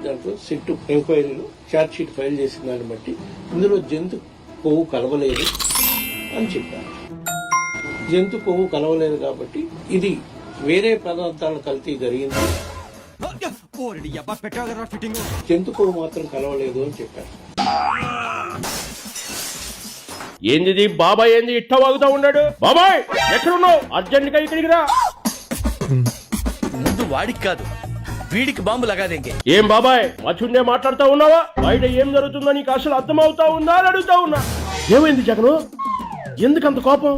దాంట్లో సిట్ ఎంక్వైరీలో charge sheet file చేసిన దాన్ని బట్టి ఇందులో జంతు కొవ్వు కలవలేదు అని చెప్పారు. జంతు కొవ్వు కలవలేదు కాబట్టి ఇది వేరే పదార్థాల కల్తీ జరిగింది, జంతు కొవ్వు మాత్రం కలవలేదు అని చెప్పారు. ఏంది బాబాయ్, ఏంది ఇట్ట వాగుతా ఉన్నాడు? బాబాయ్ ఎక్కడున్నావు? అర్జెంట్ గా ఇక్కడికి రా. ముందు వాడికి కాదు వీడికి బాంబు లగాదేంగే. ఏం బాబాయ్ మచుండే మాట్లాడుతా ఉన్నావా? బయట ఏం జరుగుతుందో నీకు అసలు అర్థమవుతా ఉందా అని అడుగుతా ఉన్నా. ఏమైంది జగను, ఎందుకంత కోపం?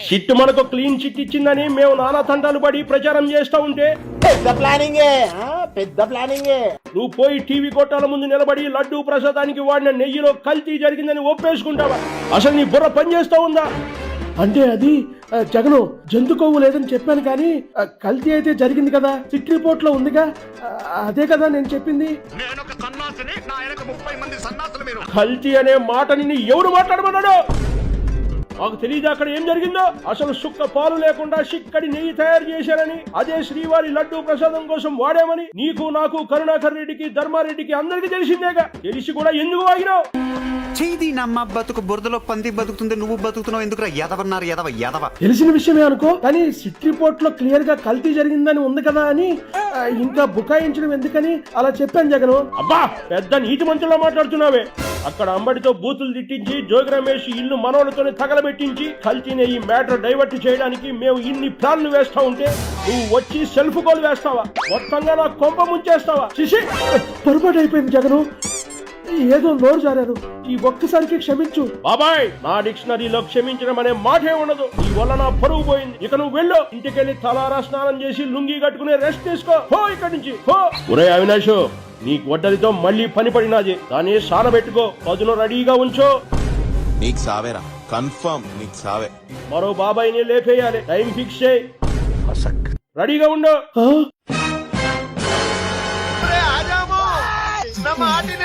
చిట్టు మనకు క్లీన్ చిట్ ఇచ్చిందని మేము నానా తంటాలు పడి ప్రచారం చేస్తా ఉంటే పెద్ద ప్లానింగే నువ్వు పోయి టీవీ కొట్టాల ముందు నిలబడి లడ్డూ ప్రసాదానికి వాడిన నెయ్యిలో కల్తీ జరిగిందని ఒప్పేసుకుంటావా? అసలు నీ బుర్ర పని చేస్తా ఉందా? అంటే అది జగను జంతు కొవ్వు లేదని చెప్పాను కానీ కల్తీ అయితే జరిగింది కదా, సిట్ రిపోర్ట్ లో ఉందిగా, అదే కదా నేను చెప్పింది. కల్తీ అనే మాట నిన్ను ఎవరు మాట్లాడమన్నాడు? మాకు తెలియదు అక్కడ ఏం జరిగిందో. అసలు సుక్క పాలు లేకుండా చిక్కడి నెయ్యి తయారు చేశారని, అదే శ్రీవారి లడ్డూ ప్రసాదం కోసం వాడామని నీకు, నాకు, కరుణాకర్ రెడ్డికి, ధర్మారెడ్డికి అందరికీ తెలిసిందేగా. తెలిసి కూడా ఎందుకు వాగినావు? చేయి నమ్మ బతుకు బురదలో పంది బతుకుతుంది, నువ్వు బతుకుతున్నావు ఎందుకురా? ఎదవన్నారు ఎదవ. తెలిసిన విషయమే అనుకో, కానీ సిట్ రిపోర్ట్ లో క్లియర్ గా కల్తీ జరిగిందని ఉంది కదా అని ఇంకా బుకాయించడం ఎందుకని అలా చెప్పాను జగను. అబ్బా పెద్ద నీతి మంత్రులా మాట్లాడుతున్నావే. అక్కడ అంబడితో బూతులు తిట్టించి జోగి రమేష్ ఇల్లు మనోళ్ళతోనే తగలబెట్టించి కల్తీనే ఈ మ్యాటర్ డైవర్ట్ చేయడానికి మేము ఇన్ని ప్లాన్లు వేస్తా ఉంటే నువ్వు వచ్చి సెల్ఫ్ గోల్ వేస్తావా? మొత్తంగా నా కొంప ముంచేస్తావా? శిశి పొరపాటు అయిపోయింది జగను, ఏదో నోరు జారారు, ఈ ఒక్కసారికి క్షమించు. బాబాయ్ నా డిక్షనరీలో క్షమించడం అనే మాటే ఉండదు. ఈ వల్ల నా పరువు పోయింది. ఇక నువ్వు వెళ్ళు, ఇంటికెళ్ళి తలారా స్నానం చేసి లుంగి కట్టుకుని రెస్ట్ తీసుకో. పో ఇక్కడి నుంచి పో. ఒరే అవినాష్, నీకు వడ్డలితో మళ్ళీ పని పడినాది, దాన్ని సానబెట్టుకో, పదును రెడీగా ఉంచో. నీకు సావేరా, కన్ఫర్మ్ నీకు సావే. మరో బాబాయ్ ని లేపేయాలి, టైం ఫిక్స్ చేయి, రెడీగా ఉండు. నా మాటిని